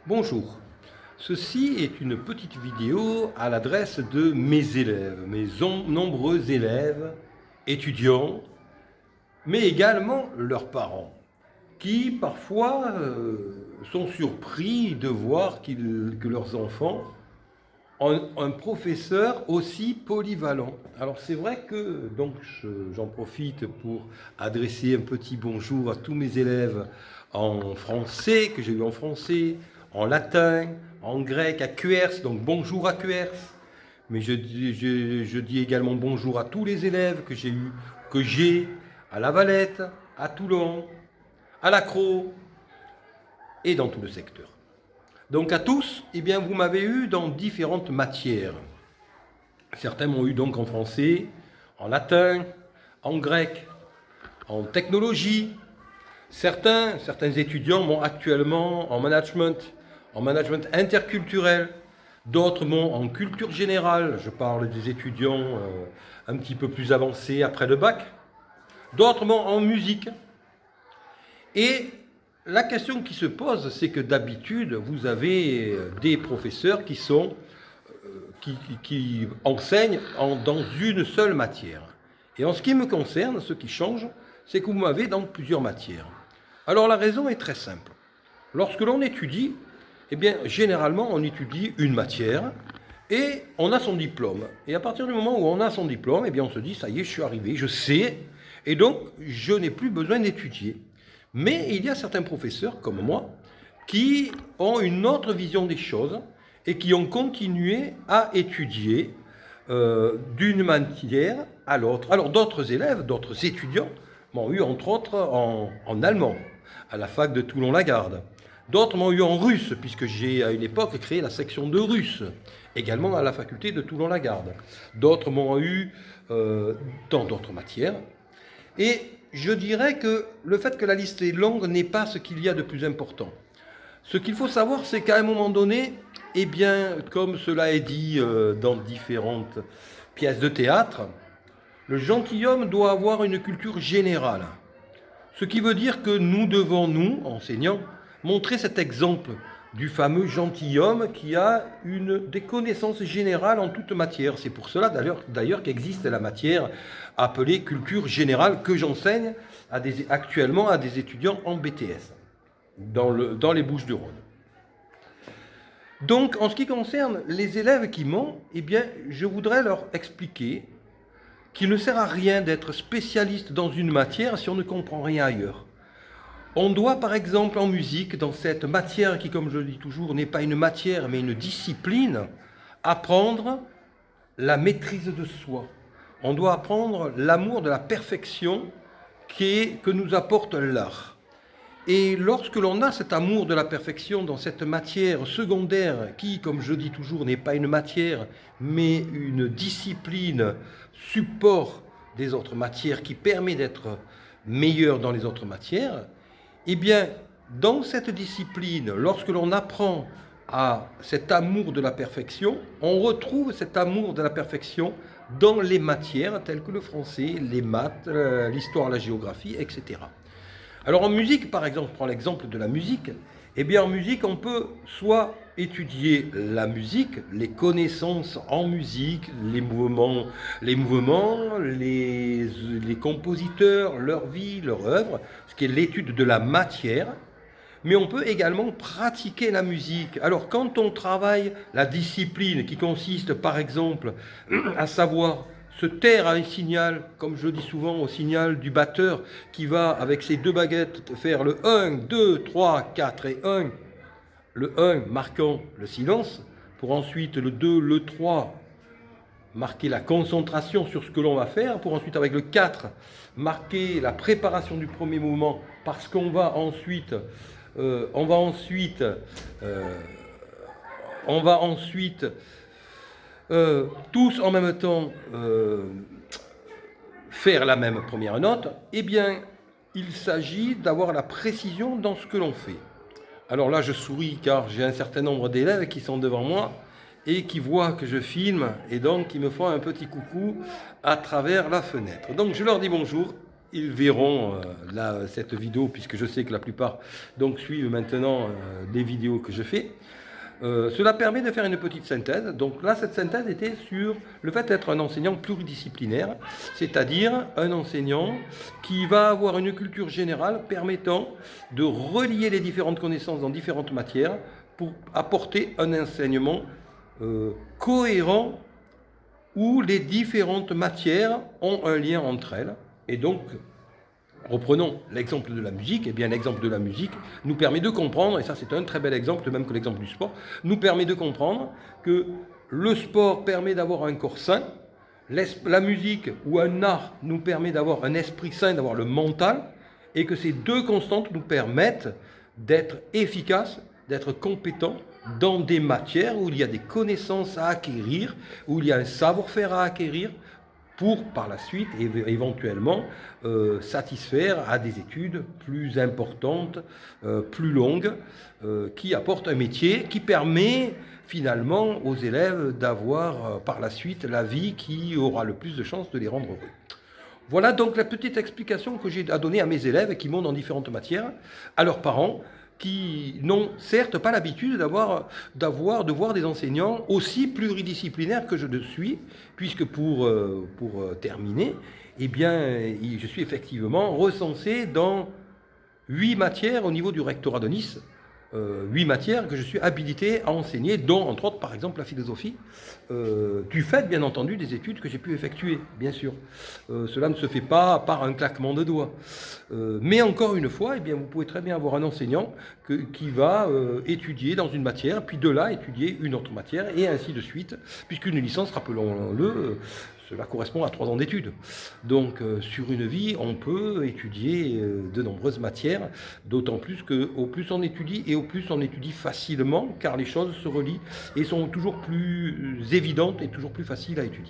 Bonjour, ceci est une petite vidéo à l'adresse de mes élèves, nombreux élèves, étudiants, mais également leurs parents, qui parfois sont surpris de voir que leurs enfants ont un professeur aussi polyvalent. Alors c'est vrai que j'en profite pour adresser un petit bonjour à tous mes élèves en français, que j'ai eu en français, en latin, en grec, à QERS, donc bonjour à QERS. Mais je dis également bonjour à tous les élèves que j'ai à La Valette, à Toulon, à l'Accro et dans tout le secteur. Donc à tous, eh bien, vous m'avez eu dans différentes matières. Certains m'ont eu donc en français, en latin, en grec, en technologie. Certains étudiants m'ont actuellement en management interculturel. D'autres m'ont en culture générale. Je parle des étudiants un petit peu plus avancés après le bac. D'autres m'ont en musique. Et la question qui se pose, c'est que d'habitude, vous avez des professeurs qui enseignent dans une seule matière. Et en ce qui me concerne, ce qui change, c'est que vous m'avez dans plusieurs matières. Alors la raison est très simple. Lorsque l'on étudie, eh bien, généralement, on étudie une matière et on a son diplôme. Et à partir du moment où on a son diplôme, eh bien, on se dit, ça y est, je suis arrivé, je sais, et donc je n'ai plus besoin d'étudier. Mais il y a certains professeurs, comme moi, qui ont une autre vision des choses et qui ont continué à étudier d'une matière à l'autre. Alors d'autres élèves, d'autres étudiants m'ont eu entre autres en allemand, à la fac de Toulon-la-Garde. D'autres m'ont eu en russe, puisque j'ai à une époque créé la section de russe, également à la faculté de Toulon-la-Garde. D'autres m'ont eu dans d'autres matières. Et je dirais que le fait que la liste est longue n'est pas ce qu'il y a de plus important. Ce qu'il faut savoir, c'est qu'à un moment donné, eh bien, comme cela est dit dans différentes pièces de théâtre, le gentilhomme doit avoir une culture générale. Ce qui veut dire que nous devons, nous, enseignants, montrer cet exemple du fameux gentilhomme qui a des connaissances générales en toute matière. C'est pour cela d'ailleurs qu'existe la matière appelée culture générale que j'enseigne actuellement à des étudiants en BTS dans les Bouches-du-Rhône. Donc en ce qui concerne les élèves qui m'ont, eh bien, je voudrais leur expliquer qu'il ne sert à rien d'être spécialiste dans une matière si on ne comprend rien ailleurs. On doit, par exemple, en musique, dans cette matière qui, comme je le dis toujours, n'est pas une matière mais une discipline, apprendre la maîtrise de soi. On doit apprendre l'amour de la perfection que nous apporte l'art. Et lorsque l'on a cet amour de la perfection dans cette matière secondaire qui, comme je dis toujours, n'est pas une matière mais une discipline support des autres matières qui permet d'être meilleur dans les autres matières, eh bien, dans cette discipline, lorsque l'on apprend à cet amour de la perfection, on retrouve cet amour de la perfection dans les matières telles que le français, les maths, l'histoire, la géographie, etc. Alors en musique, par exemple, je prends l'exemple de la musique, eh bien en musique, on peut soit étudier la musique, les connaissances en musique, les mouvements, les compositeurs, leur vie, leur œuvre, ce qui est l'étude de la matière, mais on peut également pratiquer la musique. Alors quand on travaille la discipline qui consiste par exemple à savoir se taire à un signal, comme je le dis souvent, au signal du batteur qui va avec ses deux baguettes faire le 1, 2, 3, 4 et 1, le 1 marquant le silence, pour ensuite le 2, le 3 marquer la concentration sur ce que l'on va faire, pour ensuite avec le 4 marquer la préparation du premier mouvement, parce qu'on va ensuite tous en même temps faire la même première note, eh bien, il s'agit d'avoir la précision dans ce que l'on fait. Alors là, je souris car j'ai un certain nombre d'élèves qui sont devant moi et qui voient que je filme et donc qui me font un petit coucou à travers la fenêtre. Donc je leur dis bonjour. Ils verront cette vidéo puisque je sais que la plupart donc suivent maintenant des vidéos que je fais. Cela permet de faire une petite synthèse. Donc là, cette synthèse était sur le fait d'être un enseignant pluridisciplinaire, c'est-à-dire un enseignant qui va avoir une culture générale permettant de relier les différentes connaissances dans différentes matières pour apporter un enseignement cohérent où les différentes matières ont un lien entre elles. Et donc, reprenons l'exemple de la musique, et bien l'exemple de la musique nous permet de comprendre, et ça c'est un très bel exemple, de même que l'exemple du sport, nous permet de comprendre que le sport permet d'avoir un corps sain, la musique ou un art nous permet d'avoir un esprit sain, d'avoir le mental, et que ces deux constantes nous permettent d'être efficaces, d'être compétents dans des matières où il y a des connaissances à acquérir, où il y a un savoir-faire à acquérir, pour par la suite éventuellement satisfaire à des études plus importantes, plus longues, qui apportent un métier qui permet finalement aux élèves d'avoir par la suite la vie qui aura le plus de chances de les rendre heureux. Voilà donc la petite explication que j'ai à donner à mes élèves qui montent dans différentes matières, à leurs parents, qui n'ont certes pas l'habitude de voir des enseignants aussi pluridisciplinaires que je le suis, puisque pour terminer, eh bien, je suis effectivement recensé dans 8 matières au niveau du rectorat de Nice, 8 matières que je suis habilité à enseigner, dont entre autres par exemple la philosophie, du fait bien entendu des études que j'ai pu effectuer, bien sûr. Cela ne se fait pas par un claquement de doigts. Mais encore une fois, eh bien, vous pouvez très bien avoir un enseignant qui va étudier dans une matière, puis de là étudier une autre matière, et ainsi de suite, puisqu'une licence, rappelons-le, cela correspond à 3 ans d'études. Donc sur une vie, on peut étudier de nombreuses matières, d'autant plus qu'au plus on étudie et au plus on étudie facilement, car les choses se relient et sont toujours plus évidentes et toujours plus faciles à étudier.